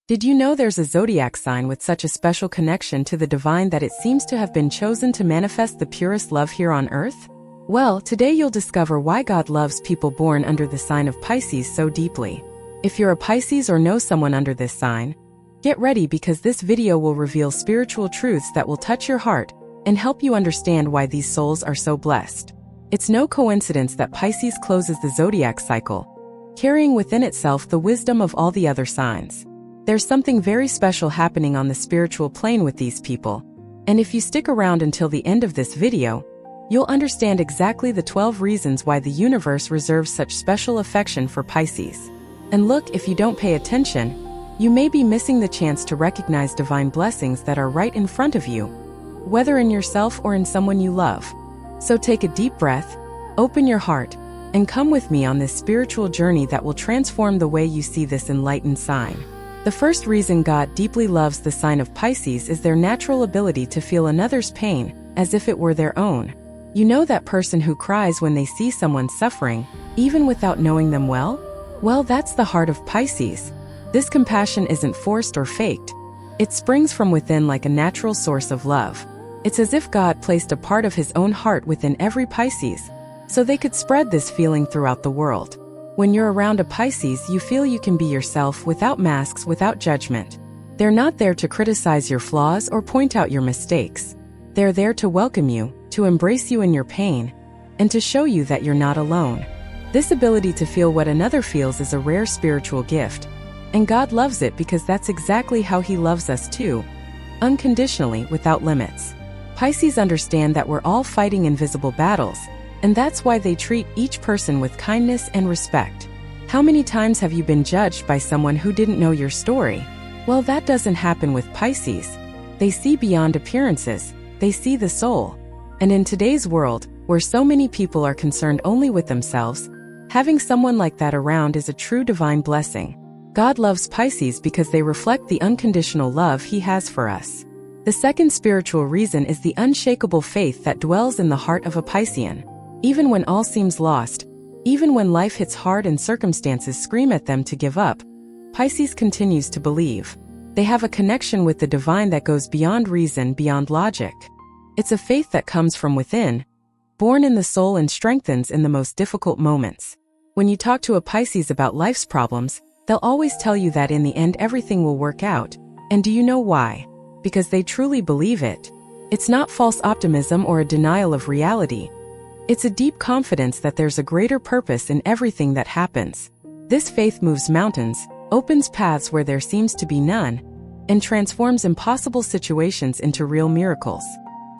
Did you know there's a zodiac sign with such a special connection to the divine that it seems to have been chosen to manifest the purest love here on earth? Well, today you'll discover why God loves people born under the sign of Pisces so deeply. If you're a Pisces or know someone under this sign, get ready because this video will reveal spiritual truths that will touch your heart and help you understand why these souls are so blessed. It's no coincidence that Pisces closes the zodiac cycle, carrying within itself the wisdom of all the other signs. There's something very special happening on the spiritual plane with these people, and if you stick around until the end of this video, you'll understand exactly the 12 reasons why the universe reserves such special affection for Pisces. And look, if you don't pay attention, you may be missing the chance to recognize divine blessings that are right in front of you, whether in yourself or in someone you love. So take a deep breath, open your heart, and come with me on this spiritual journey that will transform the way you see this enlightened sign. The first reason God deeply loves the sign of Pisces is their natural ability to feel another's pain, as if it were their own. You know that person who cries when they see someone suffering, even without knowing them well? Well, that's the heart of Pisces. This compassion isn't forced or faked. It springs from within like a natural source of love. It's as if God placed a part of his own heart within every Pisces, so they could spread this feeling throughout the world. When you're around a Pisces, you feel you can be yourself without masks, without judgment. They're not there to criticize your flaws or point out your mistakes. They're there to welcome you, to embrace you in your pain, and to show you that you're not alone. This ability to feel what another feels is a rare spiritual gift, and God loves it because that's exactly how he loves us too, unconditionally, without limits. Pisces understand that we're all fighting invisible battles, and that's why they treat each person with kindness and respect. How many times have you been judged by someone who didn't know your story? Well, that doesn't happen with Pisces. They see beyond appearances, they see the soul. And in today's world, where so many people are concerned only with themselves, having someone like that around is a true divine blessing. God loves Pisces because they reflect the unconditional love he has for us. The second spiritual reason is the unshakable faith that dwells in the heart of a Piscean. Even when all seems lost, even when life hits hard and circumstances scream at them to give up, Pisces continues to believe. They have a connection with the divine that goes beyond reason, beyond logic. It's a faith that comes from within, born in the soul and strengthens in the most difficult moments. When you talk to a Pisces about life's problems, they'll always tell you that in the end everything will work out. And do you know why? Because they truly believe it. It's not false optimism or a denial of reality. It's a deep confidence that there's a greater purpose in everything that happens. This faith moves mountains, opens paths where there seems to be none, and transforms impossible situations into real miracles.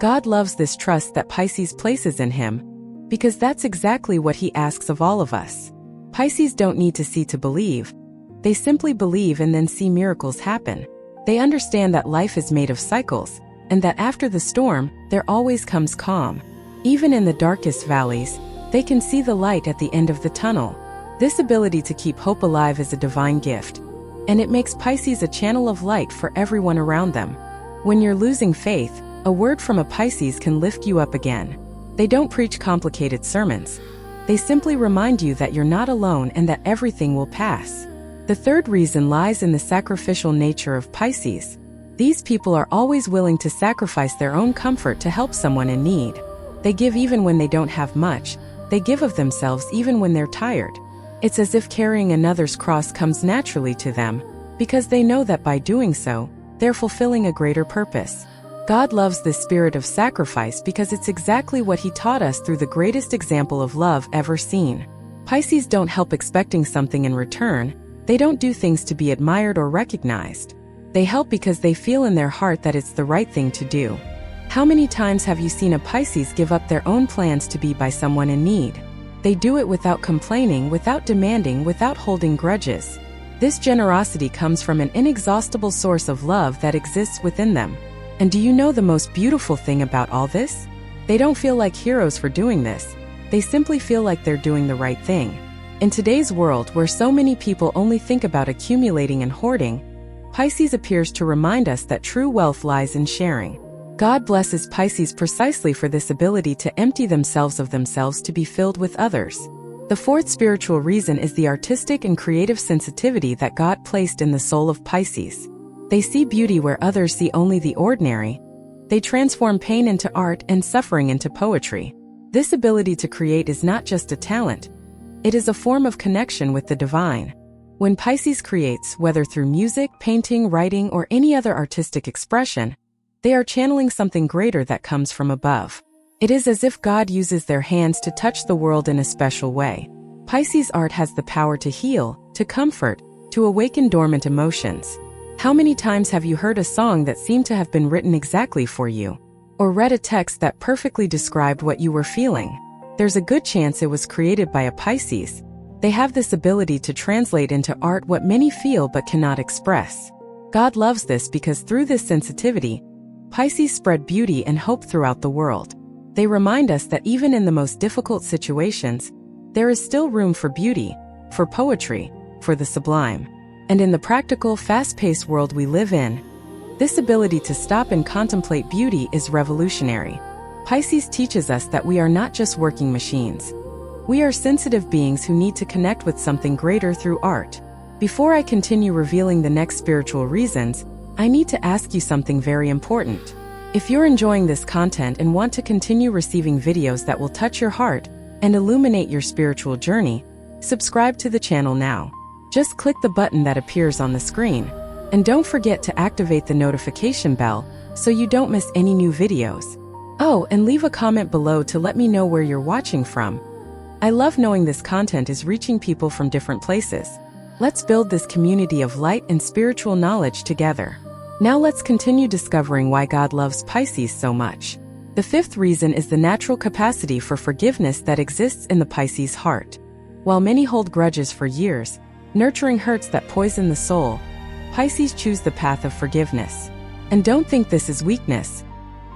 God loves this trust that Pisces places in him, because that's exactly what he asks of all of us. Pisces don't need to see to believe. They simply believe and then see miracles happen. They understand that life is made of cycles, and that after the storm, there always comes calm. Even in the darkest valleys, they can see the light at the end of the tunnel. This ability to keep hope alive is a divine gift, and it makes Pisces a channel of light for everyone around them. When you're losing faith, a word from a Pisces can lift you up again. They don't preach complicated sermons. They simply remind you that you're not alone and that everything will pass. The third reason lies in the sacrificial nature of Pisces. These people are always willing to sacrifice their own comfort to help someone in need. They give even when they don't have much. They give of themselves even when they're tired. It's as if carrying another's cross comes naturally to them, because they know that by doing so, they're fulfilling a greater purpose. God loves this spirit of sacrifice because it's exactly what he taught us through the greatest example of love ever seen. Pisces don't help expecting something in return. They don't do things to be admired or recognized. They help because they feel in their heart that it's the right thing to do. How many times have you seen a Pisces give up their own plans to be by someone in need? They do it without complaining, without demanding, without holding grudges. This generosity comes from an inexhaustible source of love that exists within them. And do you know the most beautiful thing about all this? They don't feel like heroes for doing this. They simply feel like they're doing the right thing. In today's world where so many people only think about accumulating and hoarding, Pisces appears to remind us that true wealth lies in sharing. God blesses Pisces precisely for this ability to empty themselves of themselves to be filled with others. The fourth spiritual reason is the artistic and creative sensitivity that God placed in the soul of Pisces. They see beauty where others see only the ordinary. They transform pain into art and suffering into poetry. This ability to create is not just a talent. It is a form of connection with the divine. When Pisces creates, whether through music, painting, writing, or any other artistic expression, they are channeling something greater that comes from above. It is as if God uses their hands to touch the world in a special way. Pisces art has the power to heal, to comfort, to awaken dormant emotions. How many times have you heard a song that seemed to have been written exactly for you? Or read a text that perfectly described what you were feeling? There's a good chance it was created by a Pisces. They have this ability to translate into art what many feel but cannot express. God loves this because through this sensitivity, Pisces spread beauty and hope throughout the world. They remind us that even in the most difficult situations, there is still room for beauty, for poetry, for the sublime. And in the practical, fast-paced world we live in, this ability to stop and contemplate beauty is revolutionary. Pisces teaches us that we are not just working machines. We are sensitive beings who need to connect with something greater through art. Before I continue revealing the next spiritual reasons, I need to ask you something very important. If you're enjoying this content and want to continue receiving videos that will touch your heart and illuminate your spiritual journey, subscribe to the channel now. Just click the button that appears on the screen. And don't forget to activate the notification bell so you don't miss any new videos. Oh, and leave a comment below to let me know where you're watching from. I love knowing this content is reaching people from different places. Let's build this community of light and spiritual knowledge together. Now let's continue discovering why God loves Pisces so much. The fifth reason is the natural capacity for forgiveness that exists in the Pisces heart. While many hold grudges for years, nurturing hurts that poison the soul, Pisces choose the path of forgiveness. And don't think this is weakness.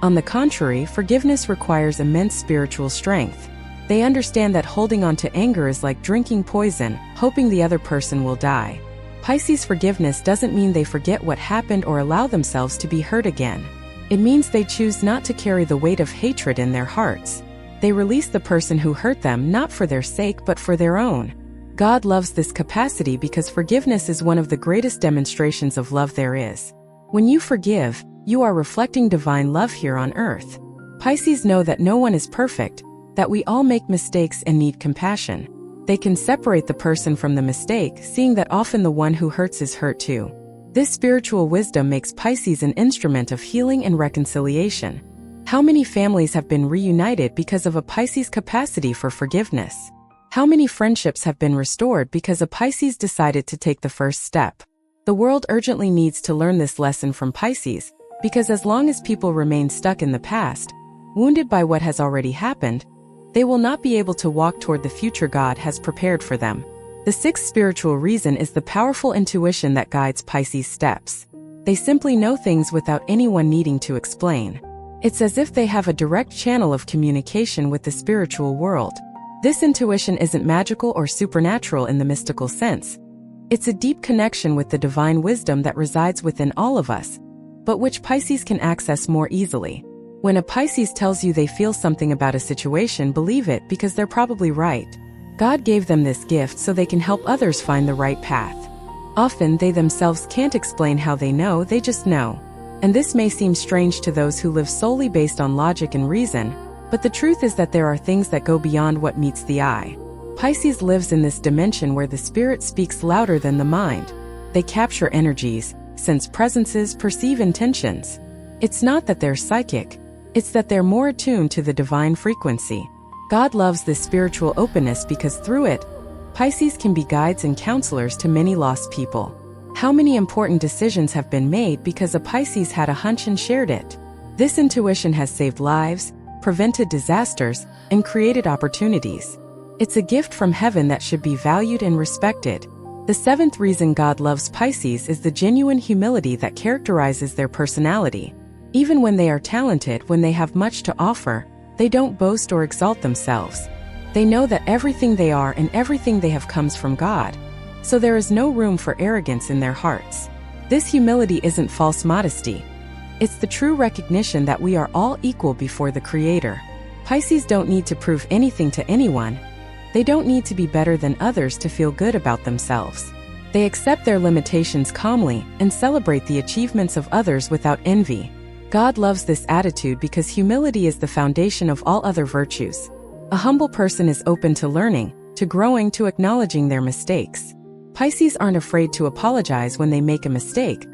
On the contrary, forgiveness requires immense spiritual strength. They understand that holding on to anger is like drinking poison, hoping the other person will die. Pisces' forgiveness doesn't mean they forget what happened or allow themselves to be hurt again. It means they choose not to carry the weight of hatred in their hearts. They release the person who hurt them not for their sake but for their own. God loves this capacity because forgiveness is one of the greatest demonstrations of love there is. When you forgive, you are reflecting divine love here on earth. Pisces know that no one is perfect, that we all make mistakes and need compassion. They can separate the person from the mistake, seeing that often the one who hurts is hurt too. This spiritual wisdom makes Pisces an instrument of healing and reconciliation. How many families have been reunited because of a Pisces capacity for forgiveness? How many friendships have been restored because a Pisces decided to take the first step? The world urgently needs to learn this lesson from Pisces, because as long as people remain stuck in the past, wounded by what has already happened, they will not be able to walk toward the future God has prepared for them. The sixth spiritual reason is the powerful intuition that guides Pisces' steps. They simply know things without anyone needing to explain. It's as if they have a direct channel of communication with the spiritual world. This intuition isn't magical or supernatural in the mystical sense. It's a deep connection with the divine wisdom that resides within all of us, but which Pisces can access more easily. When a Pisces tells you they feel something about a situation, believe it because they're probably right. God gave them this gift so they can help others find the right path. Often they themselves can't explain how they know, they just know. And this may seem strange to those who live solely based on logic and reason, but the truth is that there are things that go beyond what meets the eye. Pisces lives in this dimension where the spirit speaks louder than the mind. They capture energies, sense presences, perceive intentions. It's not that they're psychic. It's that they're more attuned to the divine frequency. God loves this spiritual openness because through it, Pisces can be guides and counselors to many lost people. How many important decisions have been made because a Pisces had a hunch and shared it? This intuition has saved lives, prevented disasters, and created opportunities. It's a gift from heaven that should be valued and respected. The seventh reason God loves Pisces is the genuine humility that characterizes their personality. Even when they are talented, when they have much to offer, they don't boast or exalt themselves. They know that everything they are and everything they have comes from God, so there is no room for arrogance in their hearts. This humility isn't false modesty. It's the true recognition that we are all equal before the Creator. Pisces don't need to prove anything to anyone. They don't need to be better than others to feel good about themselves. They accept their limitations calmly and celebrate the achievements of others without envy. God loves this attitude because humility is the foundation of all other virtues. A humble person is open to learning, to growing, to acknowledging their mistakes. Pisces aren't afraid to apologize when they make a mistake.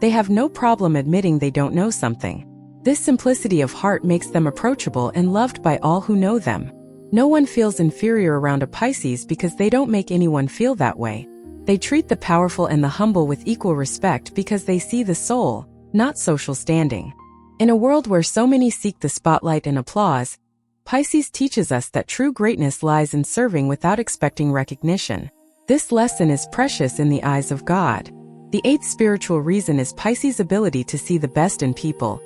They have no problem admitting they don't know something. This simplicity of heart makes them approachable and loved by all who know them. No one feels inferior around a Pisces because they don't make anyone feel that way. They treat the powerful and the humble with equal respect because they see the soul, not social standing. In a world where so many seek the spotlight and applause, Pisces teaches us that true greatness lies in serving without expecting recognition. This lesson is precious in the eyes of God. The eighth spiritual reason is Pisces' ability to see the best in people.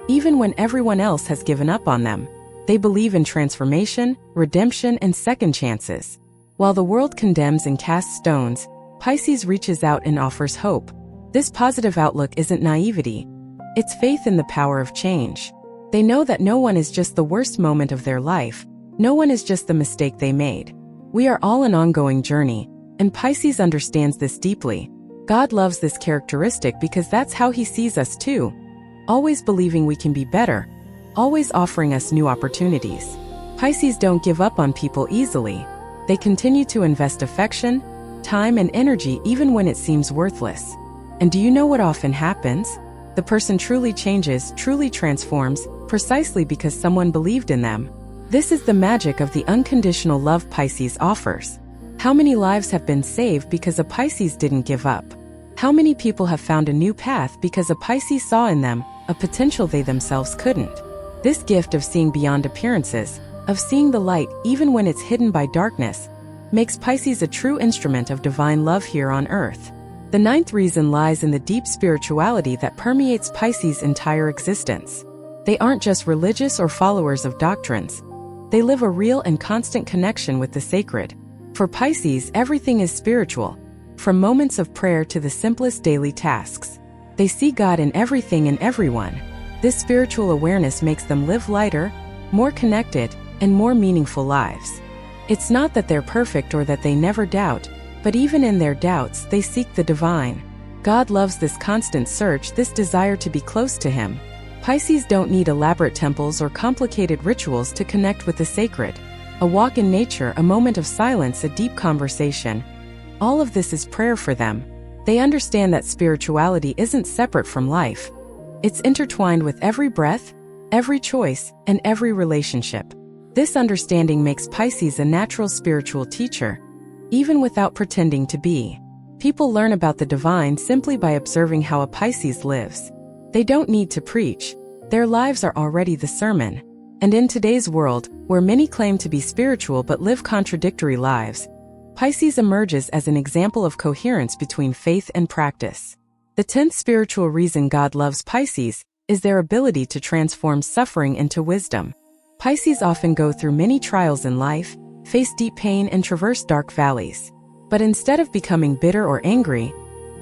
Even when everyone else has given up on them, they believe in transformation, redemption, and second chances. While the world condemns and casts stones, Pisces reaches out and offers hope. This positive outlook isn't naivety. It's faith in the power of change. They know that no one is just the worst moment of their life. No one is just the mistake they made. We are all an ongoing journey, and Pisces understands this deeply. God loves this characteristic because that's how he sees us too. Always believing we can be better. Always offering us new opportunities. Pisces don't give up on people easily. They continue to invest affection, time, and energy even when it seems worthless. And do you know what often happens? The person truly changes, truly transforms, precisely because someone believed in them. This is the magic of the unconditional love Pisces offers. How many lives have been saved because a Pisces didn't give up? How many people have found a new path because a Pisces saw in them a potential they themselves couldn't? This gift of seeing beyond appearances, of seeing the light even when it's hidden by darkness, makes Pisces a true instrument of divine love here on Earth. The ninth reason lies in the deep spirituality that permeates Pisces' entire existence. They aren't just religious or followers of doctrines. They live a real and constant connection with the sacred. For Pisces, everything is spiritual, from moments of prayer to the simplest daily tasks. They see God in everything and everyone. This spiritual awareness makes them live lighter, more connected, and more meaningful lives. It's not that they're perfect or that they never doubt, but even in their doubts, they seek the divine. God loves this constant search, this desire to be close to him. Pisces don't need elaborate temples or complicated rituals to connect with the sacred. A walk in nature, a moment of silence, a deep conversation. All of this is prayer for them. They understand that spirituality isn't separate from life. It's intertwined with every breath, every choice, and every relationship. This understanding makes Pisces a natural spiritual teacher, even without pretending to be. People learn about the divine simply by observing how a Pisces lives. They don't need to preach. Their lives are already the sermon. And in today's world, where many claim to be spiritual but live contradictory lives, Pisces emerges as an example of coherence between faith and practice. The 10th spiritual reason God loves Pisces is their ability to transform suffering into wisdom. Pisces often go through many trials in life, face deep pain, and traverse dark valleys. But instead of becoming bitter or angry,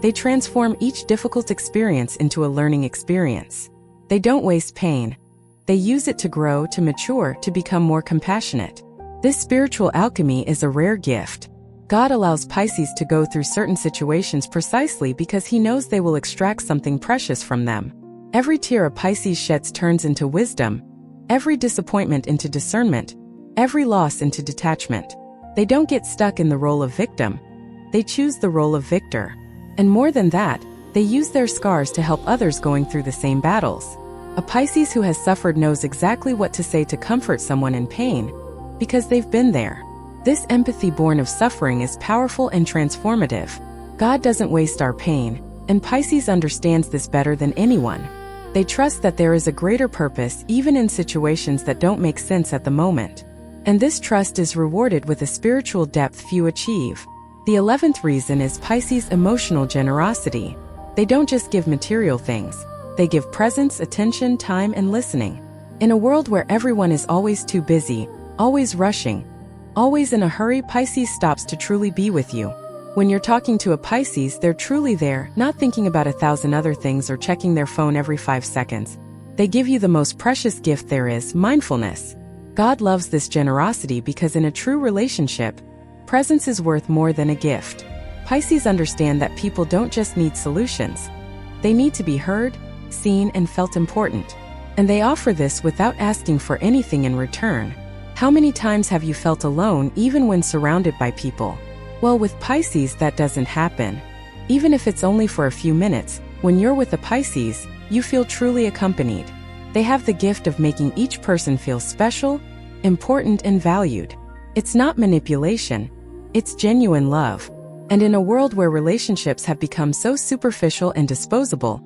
they transform each difficult experience into a learning experience. They don't waste pain. They use it to grow, to mature, to become more compassionate. This spiritual alchemy is a rare gift. God allows Pisces to go through certain situations precisely because he knows they will extract something precious from them. Every tear a Pisces sheds turns into wisdom, every disappointment into discernment, every loss into detachment. They don't get stuck in the role of victim. They choose the role of victor. And more than that, they use their scars to help others going through the same battles. A Pisces who has suffered knows exactly what to say to comfort someone in pain, because they've been there. This empathy born of suffering is powerful and transformative. God doesn't waste our pain, and Pisces understands this better than anyone. They trust that there is a greater purpose even in situations that don't make sense at the moment. And this trust is rewarded with a spiritual depth few achieve. The 11th reason is Pisces' emotional generosity. They don't just give material things. They give presence, attention, time, and listening. In a world where everyone is always too busy, always rushing, always in a hurry, Pisces stops to truly be with you. When you're talking to a Pisces, they're truly there, not thinking about 1,000 other things or checking their phone every 5 seconds. They give you the most precious gift there is, mindfulness. God loves this generosity because in a true relationship, presence is worth more than a gift. Pisces understand that people don't just need solutions. They need to be heard, seen, and felt important. And they offer this without asking for anything in return. How many times have you felt alone even when surrounded by people? Well, with Pisces, that doesn't happen. Even if it's only for a few minutes, when you're with a Pisces, you feel truly accompanied. They have the gift of making each person feel special, important, and valued. It's not manipulation, it's genuine love. And in a world where relationships have become so superficial and disposable,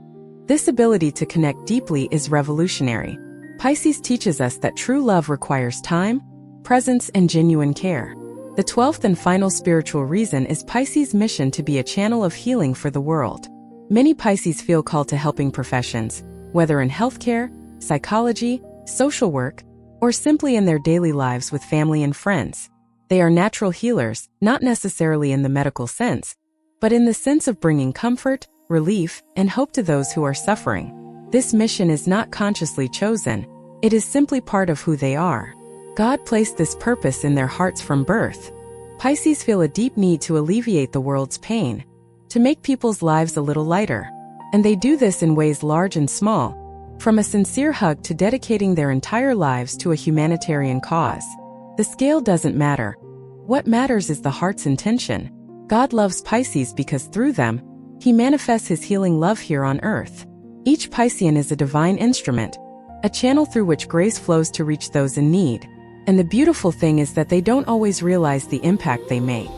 this ability to connect deeply is revolutionary. Pisces teaches us that true love requires time, presence, and genuine care. The 12th and final spiritual reason is Pisces' mission to be a channel of healing for the world. Many Pisces feel called to helping professions, whether in healthcare, psychology, social work, or simply in their daily lives with family and friends. They are natural healers, not necessarily in the medical sense, but in the sense of bringing comfort, relief, and hope to those who are suffering. This mission is not consciously chosen, it is simply part of who they are. God placed this purpose in their hearts from birth. Pisces feel a deep need to alleviate the world's pain, to make people's lives a little lighter. And they do this in ways large and small, from a sincere hug to dedicating their entire lives to a humanitarian cause. The scale doesn't matter. What matters is the heart's intention. God loves Pisces because through them, He manifests His healing love here on earth. Each Piscean is a divine instrument, a channel through which grace flows to reach those in need. And the beautiful thing is that they don't always realize the impact they make.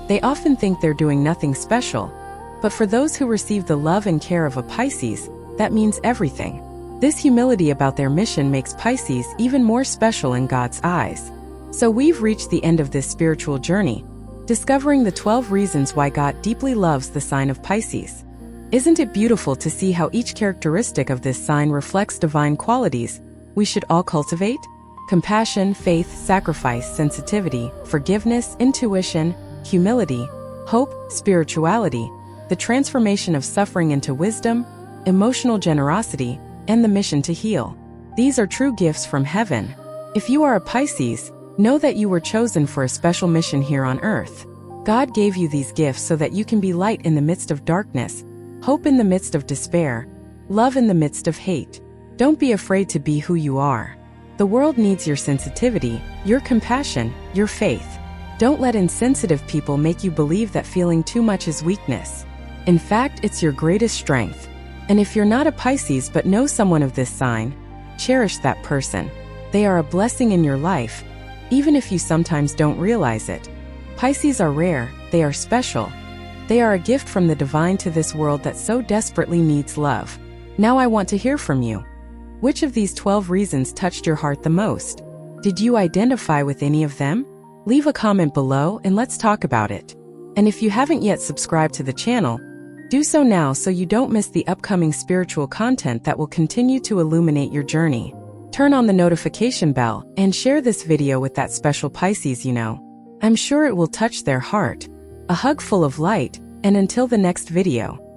They often think they're doing nothing special, but for those who receive the love and care of a Pisces, that means everything. This humility about their mission makes Pisces even more special in God's eyes. So we've reached the end of this spiritual journey, discovering the 12 reasons why God deeply loves the sign of Pisces. Isn't it beautiful to see how each characteristic of this sign reflects divine qualities we should all cultivate? Compassion, faith, sacrifice, sensitivity, forgiveness, intuition, humility, hope, spirituality, the transformation of suffering into wisdom, emotional generosity, and the mission to heal. These are true gifts from heaven. If you are a Pisces, know that you were chosen for a special mission here on earth. God gave you these gifts so that you can be light in the midst of darkness, hope in the midst of despair, love in the midst of hate. Don't be afraid to be who you are. The world needs your sensitivity, your compassion, your faith. Don't let insensitive people make you believe that feeling too much is weakness. In fact, it's your greatest strength. And if you're not a Pisces but know someone of this sign, cherish that person. They are a blessing in your life, even if you sometimes don't realize it. Pisces are rare, they are special. They are a gift from the divine to this world that so desperately needs love. Now I want to hear from you. Which of these 12 reasons touched your heart the most? Did you identify with any of them? Leave a comment below and let's talk about it. And if you haven't yet subscribed to the channel, do so now so you don't miss the upcoming spiritual content that will continue to illuminate your journey. Turn on the notification bell and share this video with that special Pisces you know. I'm sure it will touch their heart. A hug full of light, and until the next video.